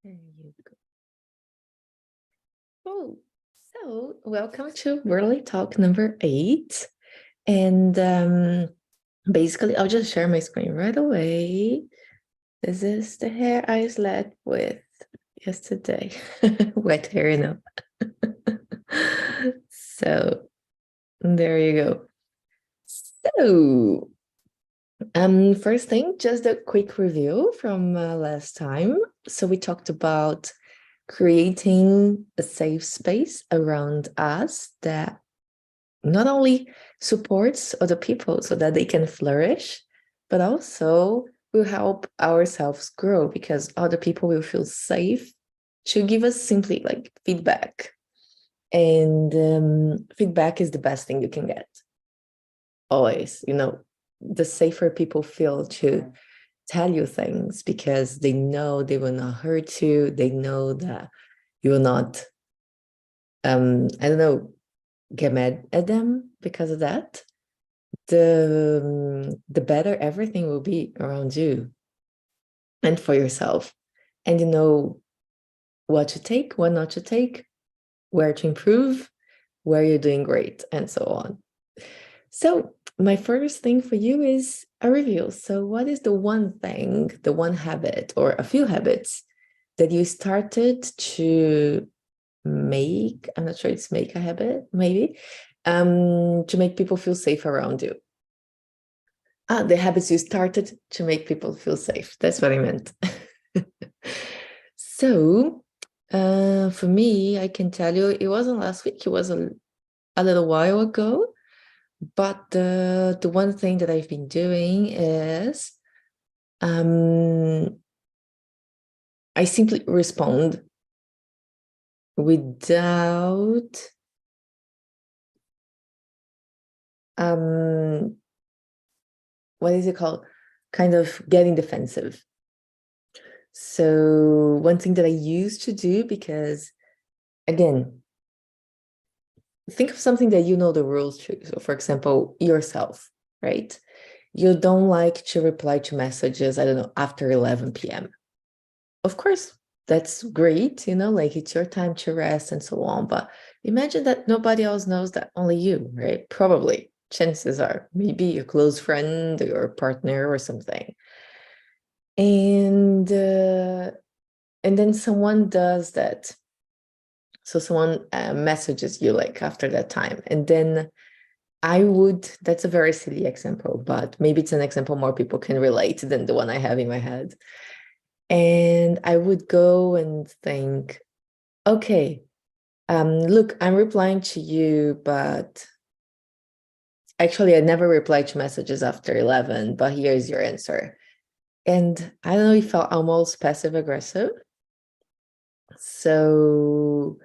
There you go. Oh, so welcome to Burly Talk number 8. And basically, I'll just share my screen right away. This is the hair I slept with yesterday. Wet hair, you know. So there you go. So, first thing, just a quick review from last time. So we talked about creating a safe space around us that not only supports other people so that they can flourish, but also will help ourselves grow because other people will feel safe to give us simply like feedback. And feedback is the best thing you can get. Always, the safer people feel to tell you things because they know they will not hurt you. They know that you will not, I don't know, get mad at them because of that. The better everything will be around you and for yourself. And you know what to take, what not to take, where to improve, where you're doing great, and so on. So my first thing for you is a review. So what is the one thing, the one habit or a few habits that you started to make? I'm not sure it's make a habit, maybe, to make people feel safe around you. The habits you started to make people feel safe. That's what I meant. So for me, I can tell you, it wasn't last week, it was a little while ago. But the one thing that I've been doing is I simply respond without what is it called? Kind of getting defensive. So one thing that I used to do, because again, think of something that you know the rules to. So for example, yourself, right? You don't like to reply to messages, I don't know, after 11 p.m. Of course, that's great, like it's your time to rest and so on. But imagine that nobody else knows that, only you, right? Probably, chances are, maybe your close friend or your partner or something. And then someone does that. So someone messages you like after that time. And then that's a very silly example, but maybe it's an example more people can relate than the one I have in my head. And I would go and think, okay, look, I'm replying to you, but actually I never reply to messages after 11, but here's your answer. And I don't know, it felt almost passive aggressive. So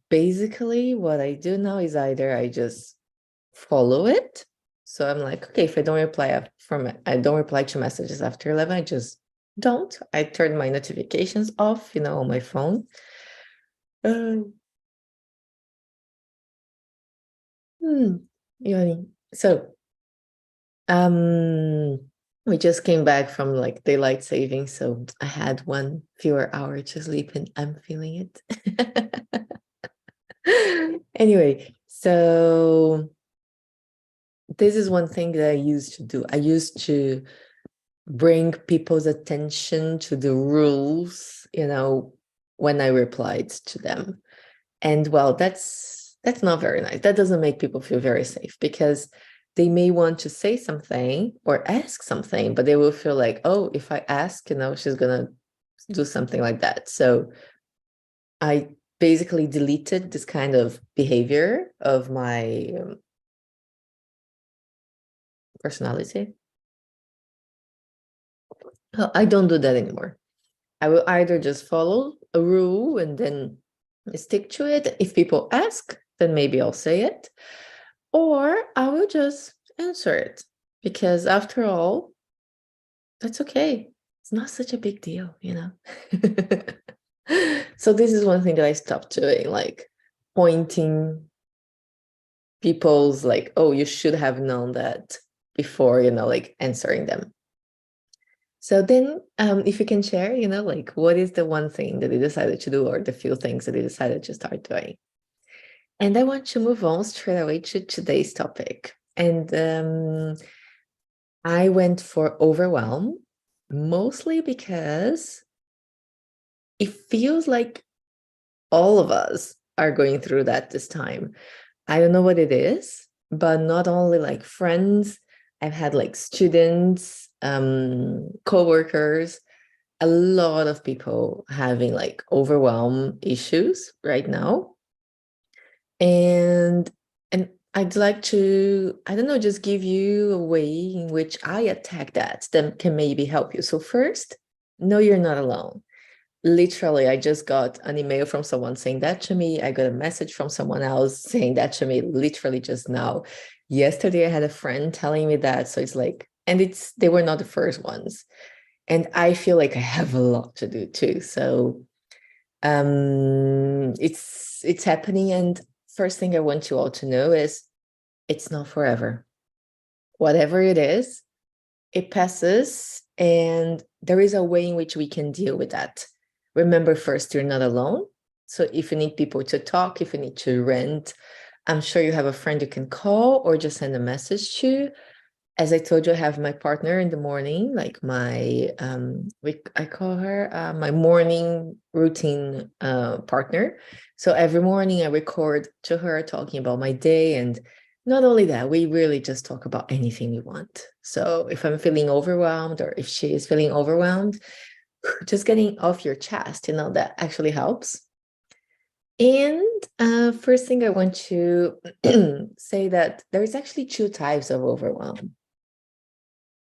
basically what I do now is either I just follow it. So I'm like, okay, if I don't reply to messages after 11, I just don't. I turn my notifications off, on my phone. So we just came back from like daylight saving, so I had one fewer hour to sleep and I'm feeling it. Anyway, so this is one thing that I used to do. I used to bring people's attention to the rules, when I replied to them. And well, that's not very nice. That doesn't make people feel very safe because they may want to say something or ask something, but they will feel like, oh, if I ask, she's gonna do something like that. So I basically deleted this kind of behavior of my personality. I don't do that anymore. I will either just follow a rule and then stick to it. If people ask, then maybe I'll say it. Or I will just answer it. Because after all, that's okay. It's not such a big deal, So this is one thing that I stopped doing, like pointing people's like, oh, you should have known that before, like answering them. So then, if you can share, like what is the one thing that you decided to do or the few things that you decided to start doing? And I want to move on straight away to today's topic. And I went for Overwhelm, mostly because it feels like all of us are going through that this time. I don't know what it is, but not only like friends, I've had like students, coworkers, a lot of people having like overwhelm issues right now. And I'd like to, I don't know, just give you a way in which I attack that can maybe help you. So first, no, you're not alone. Literally, I just got an email from someone saying that to me. I got a message from someone else saying that to me literally just now. Yesterday, I had a friend telling me that. So it's like, and they were not the first ones. And I feel like I have a lot to do too. So it's happening. And first thing I want you all to know is it's not forever. Whatever it is, it passes, and there is a way in which we can deal with that. Remember, first, you're not alone. So if you need people to talk, if you need to rent, I'm sure you have a friend you can call or just send a message to. As I told you, I have my partner in the morning, like my I call her my morning routine partner. So every morning I record to her talking about my day, and not only that, we really just talk about anything we want. So if I'm feeling overwhelmed or if she is feeling overwhelmed, just getting off your chest, that actually helps. And first thing I want to say that there is actually two types of overwhelm.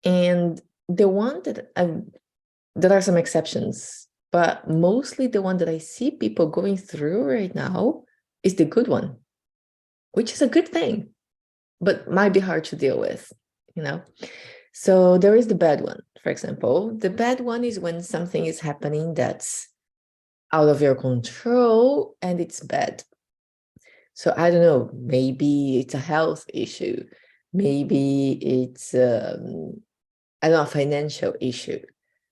And the one that there are some exceptions, but mostly the one that I see people going through right now is the good one, which is a good thing, but might be hard to deal with, So there is the bad one, for example. The bad one is when something is happening that's out of your control and it's bad. So I don't know, maybe it's a health issue. Maybe it's I don't know, a financial issue.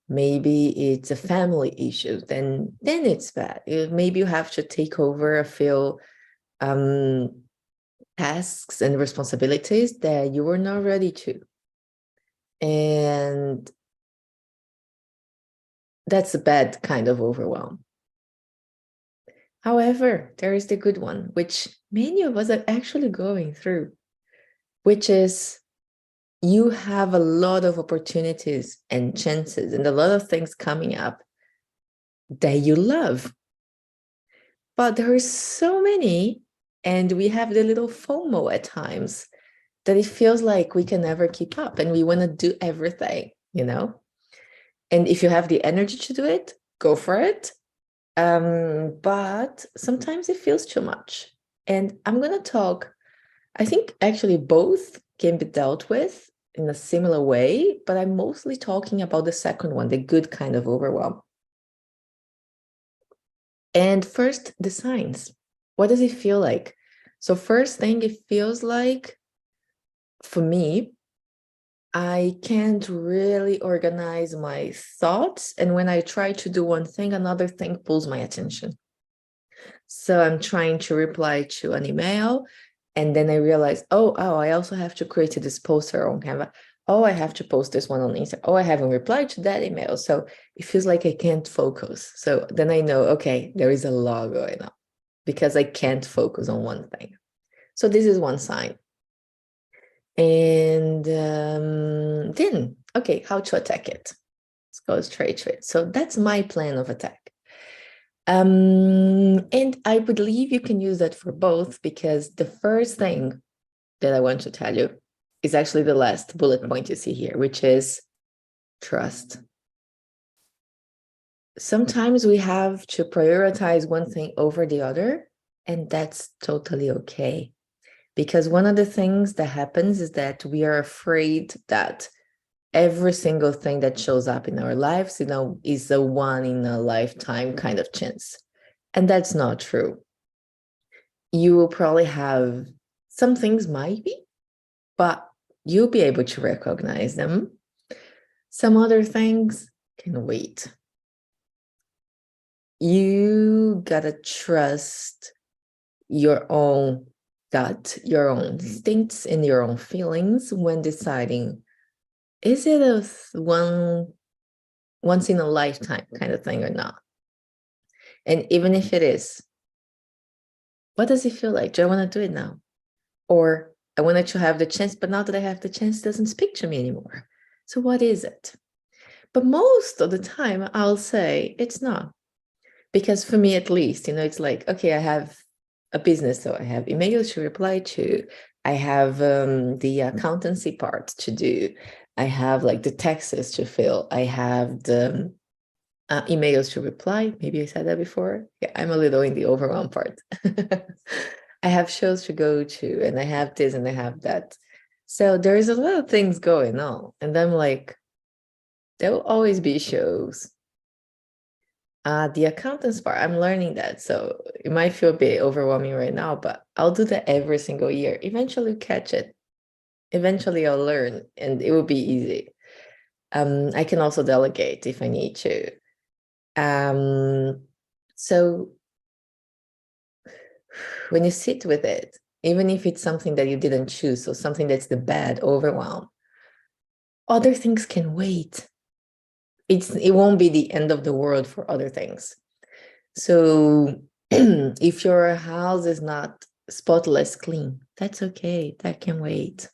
Maybe it's a family issue. Then it's bad. Maybe you have to take over a few tasks and responsibilities that you were not ready to. And that's a bad kind of overwhelm. However, there is the good one, which many of us are actually going through, which is you have a lot of opportunities and chances and a lot of things coming up that you love. But there are so many, and we have the little FOMO at times that it feels like we can never keep up and we want to do everything, And if you have the energy to do it, go for it. But sometimes it feels too much. And I'm going to talk, I think actually both can be dealt with in a similar way, but I'm mostly talking about the second one, the good kind of overwhelm. And first, the signs. What does it feel like? So first thing, it feels like, for me, I can't really organize my thoughts. And when I try to do one thing, another thing pulls my attention. So I'm trying to reply to an email, and then I realize, oh, I also have to create this poster on Canva. Oh, I have to post this one on Instagram. Oh, I haven't replied to that email. So it feels like I can't focus. So then I know, okay, there is a lot going on because I can't focus on one thing. So this is one sign. And then, okay, how to attack it? Let's go straight to it. So that's my plan of attack. And I believe you can use that for both, because the first thing that I want to tell you is actually the last bullet point you see here, which is trust. Sometimes we have to prioritize one thing over the other, and that's totally okay. Because one of the things that happens is that we are afraid that every single thing that shows up in our lives, is a one in a lifetime kind of chance. And that's not true. You will probably have some things might be, but you'll be able to recognize them. Some other things can wait. You gotta trust your own gut, your own instincts, and your own feelings when deciding, is it a once in a lifetime kind of thing or not? And even if it is, what does it feel like? Do I want to do it now? Or I wanted to have the chance, but now that I have the chance, it doesn't speak to me anymore. So what is it? But most of the time, I'll say it's not. Because for me, at least, it's like, okay, I have a business, so I have emails to reply to. I have the accountancy part to do. I have like the taxes to fill. I have the emails to reply. Maybe I said that before. Yeah, I'm a little in the overwhelm part. I have shows to go to, and I have this and I have that. So there's a lot of things going on. And I'm like, there will always be shows. The accountants part, I'm learning that. So it might feel a bit overwhelming right now, but I'll do that every single year. Eventually catch it. Eventually I'll learn and it will be easy. I can also delegate if I need to. So when you sit with it, even if it's something that you didn't choose, so something that's the bad overwhelm, other things can wait. It won't be the end of the world for other things. So if your house is not spotless clean, that's okay. That can wait.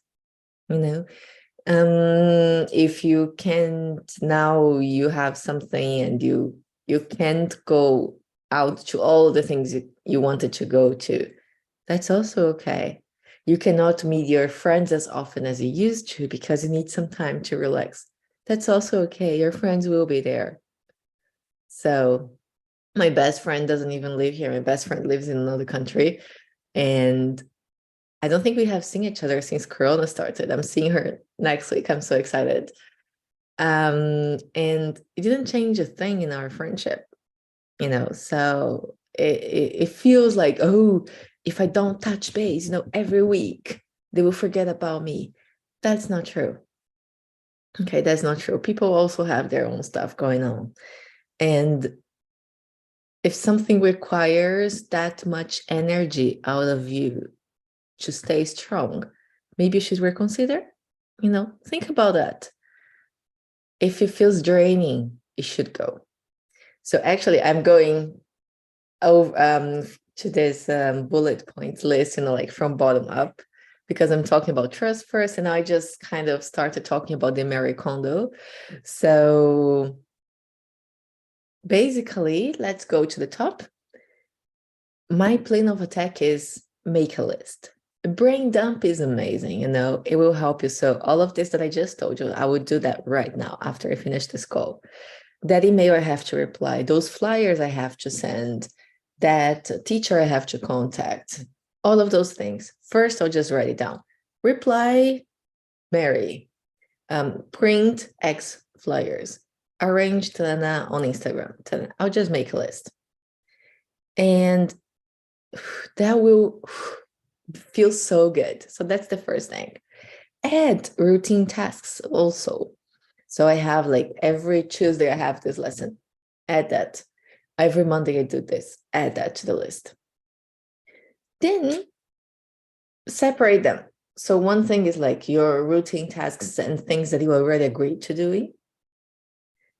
If you can't now, you have something and you can't go out to all the things you wanted to go to. That's also okay. You cannot meet your friends as often as you used to because you need some time to relax. That's also okay. Your friends will be there. So my best friend doesn't even live here. My best friend lives in another country. And I don't think we have seen each other since Corona started. I'm seeing her next week. I'm so excited. And it didn't change a thing in our friendship, so it feels like, oh, if I don't touch base, every week, they will forget about me. That's not true. Okay, that's not true. People also have their own stuff going on. And if something requires that much energy out of you to stay strong, maybe you should reconsider. Think about that. If it feels draining, it should go. So actually, I'm going over to this bullet points list, like from bottom up, because I'm talking about trust first, and I just kind of started talking about the Marie Kondo. So basically, let's go to the top. My plan of attack is make a list. Brain dump is amazing, it will help you. So all of this that I just told you, I would do that right now after I finish this call. That email I have to reply, those flyers I have to send, that teacher I have to contact, all of those things. First, I'll just write it down. Reply, Mary. Print X flyers. Arrange Tana on Instagram. I'll just make a list. And that will feel so good. So that's the first thing. Add routine tasks also. So I have like every Tuesday, I have this lesson. Add that. Every Monday, I do this. Add that to the list. Then separate them. So one thing is like your routine tasks and things that you already agreed to doing.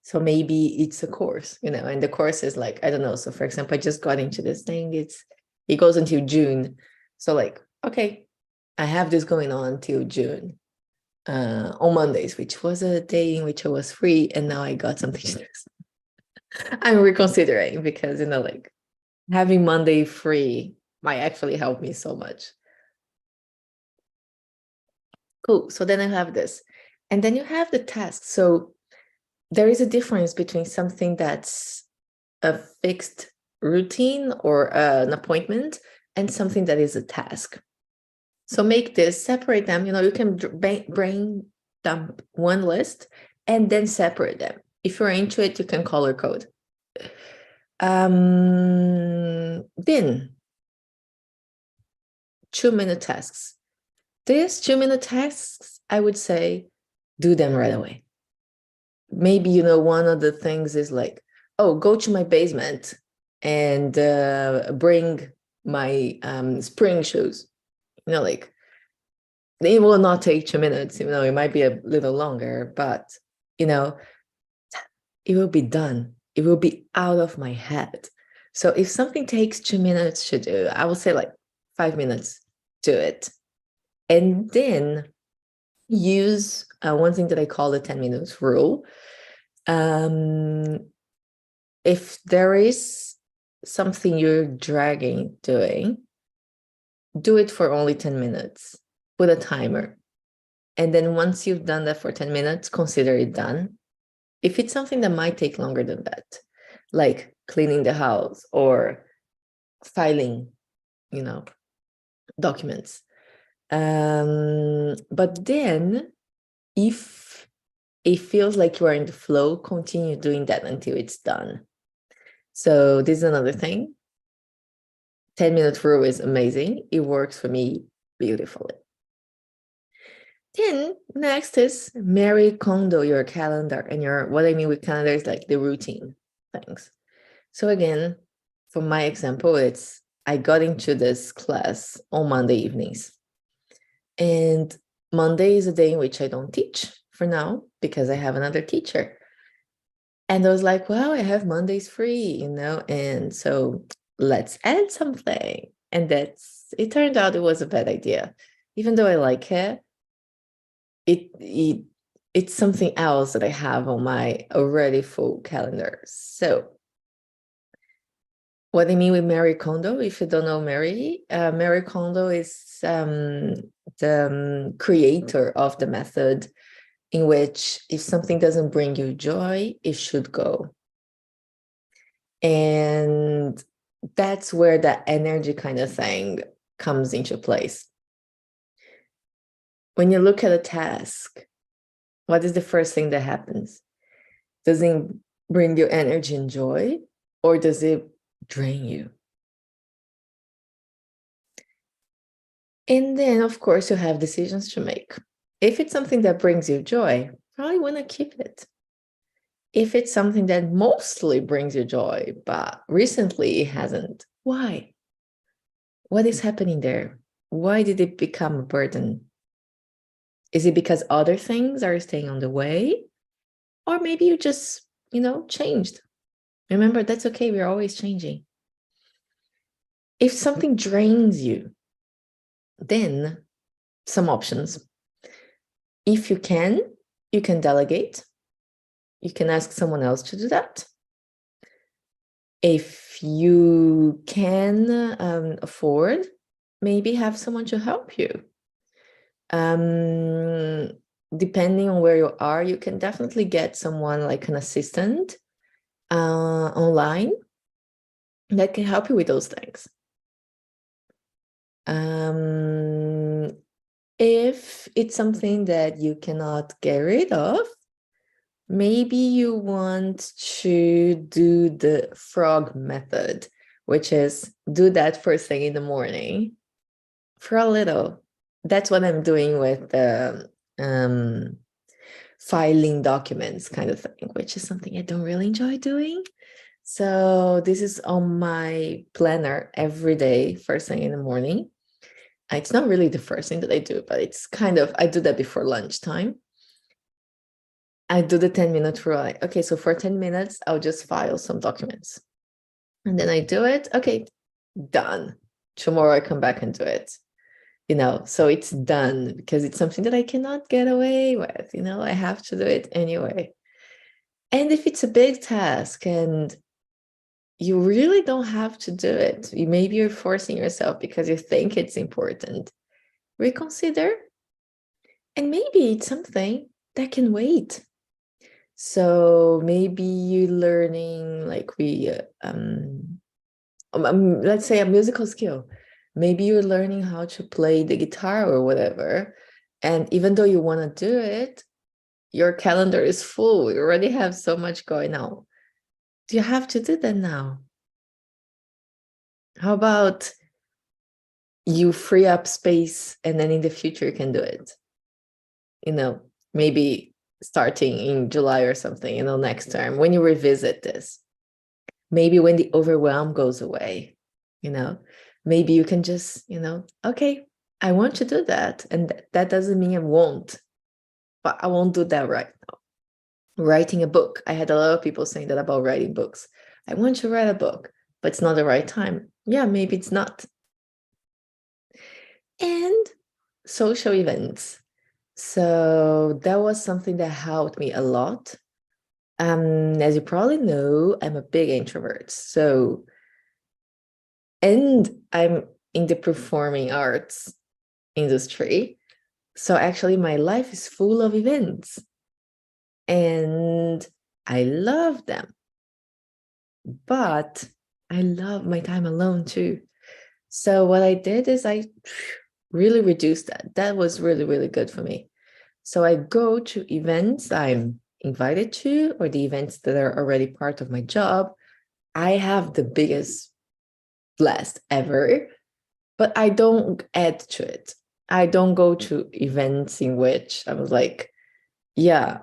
So maybe it's a course, and the course is like, I don't know. So for example, I just got into this thing. It goes until June. So like, okay, I have this going on until June. On Mondays, which was a day in which I was free, and now I got something to do. I'm reconsidering because like having Monday free might actually help me so much. Cool. So then I have this, and then you have the task. So there is a difference between something that's a fixed routine or an appointment and something that is a task. So make this, separate them. You can brain dump one list and then separate them. If you're into it, you can color code. Then 2-minute tasks. These 2-minute tasks, I would say, do them right away. maybe, one of the things is like, oh, go to my basement and bring my spring shoes. Like, it will not take 2 minutes, it might be a little longer, but, it will be done. It will be out of my head. So if something takes 2 minutes to do, I will say like 5 minutes, do it. And then use one thing that I call the 10 minutes rule. If there is something you're dragging doing, do it for only 10 minutes. Put a timer. And then once you've done that for 10 minutes, consider it done. If it's something that might take longer than that, like cleaning the house or filing, documents. But then if it feels like you are in the flow, continue doing that until it's done. So this is another thing. 10-minute rule is amazing. It works for me beautifully. Then next is Marie Kondo your calendar. And what I mean with calendar is like the routine things. So again, for my example, I got into this class on Monday evenings. And Monday is a day in which I don't teach for now because I have another teacher. And I was like, well, I have Mondays free, and so let's add something. And it turned out it was a bad idea. Even though I like it's something else that I have on my already full calendar. So what I mean with Marie Kondo, if you don't know Marie Kondo is the creator of the method in which if something doesn't bring you joy, it should go. And that's where that energy kind of thing comes into place. When you look at a task, what is the first thing that happens? Does it bring you energy and joy, or does it drain you? And then, of course, you have decisions to make. If it's something that brings you joy, probably want to keep it. If it's something that mostly brings you joy, but recently it hasn't, why? What is happening there? Why did it become a burden? Is it because other things are staying on the way? Or maybe you just, changed. Remember, that's okay. We're always changing. If something drains you, then some options. If you can delegate. You can ask someone else to do that. If you can afford, maybe have someone to help you. Depending on where you are, you can definitely get someone like an assistant online that can help you with those things. If it's something that you cannot get rid of, maybe you want to do the frog method, which is do that first thing in the morning for a little. That's what I'm doing with the filing documents kind of thing, which is something I don't really enjoy doing. So this is on my planner every day, first thing in the morning. It's not really the first thing that I do, but it's kind of, I do that before lunchtime. I do the 10-minute rule. Okay, so for 10 minutes, I'll just file some documents. And then I do it. Okay, done. Tomorrow I come back and do it. So it's done because it's something that I cannot get away with. I have to do it anyway. And if it's a big task and you really don't have to do it, maybe you're forcing yourself because you think it's important, reconsider. And maybe it's something that can wait. So maybe you're learning like let's say a musical skill. Maybe you're learning how to play the guitar or whatever. And even though you want to do it, your calendar is full. You already have so much going on. Do you have to do that now? How about you free up space and then in the future you can do it? Maybe starting in July or something, next term, when you revisit this, maybe when the overwhelm goes away, maybe you can just, okay, I want to do that. And that doesn't mean I won't, but I won't do that right now. Writing a book. I had a lot of people saying that about writing books. I want to write a book, but it's not the right time. Yeah, maybe it's not. And social events. So that was something that helped me a lot. As you probably know, I'm a big introvert. And I'm in the performing arts industry. So actually, my life is full of events. And I love them. But I love my time alone too. So what I did is I really reduced that. That was really, really good for me. So I go to events I'm invited to, or the events that are already part of my job. I have the biggest blast ever, but I don't add to it. I don't go to events in which I was like, yeah,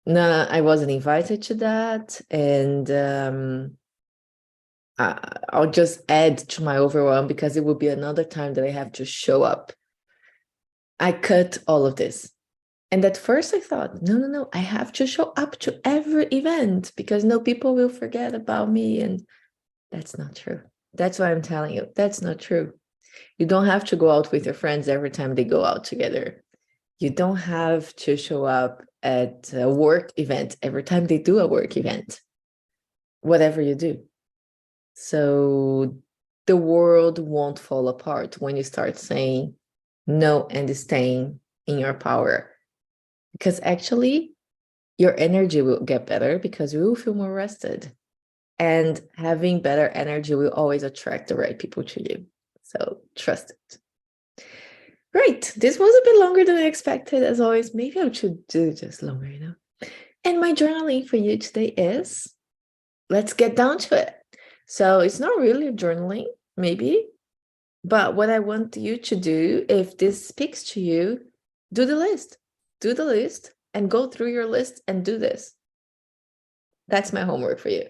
no, I wasn't invited to that. And I'll just add to my overwhelm because it will be another time that I have to show up. I cut all of this. And at first I thought, no, I have to show up to every event because people will forget about me. And that's not true. That's why I'm telling you, that's not true. You don't have to go out with your friends every time they go out together. You don't have to show up at a work event every time they do a work event, whatever you do. So the world won't fall apart when you start saying no and staying in your power. Because actually, your energy will get better because you will feel more rested. And having better energy will always attract the right people to you. So trust it. Great. This was a bit longer than I expected, as always. Maybe I should do just longer, And my journaling for you today is, let's get down to it. So it's not really journaling, maybe, but what I want you to do, if this speaks to you, do the list. Do the list and go through your list and do this. That's my homework for you.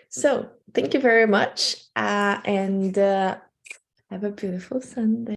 So thank you very much, and have a beautiful Sunday.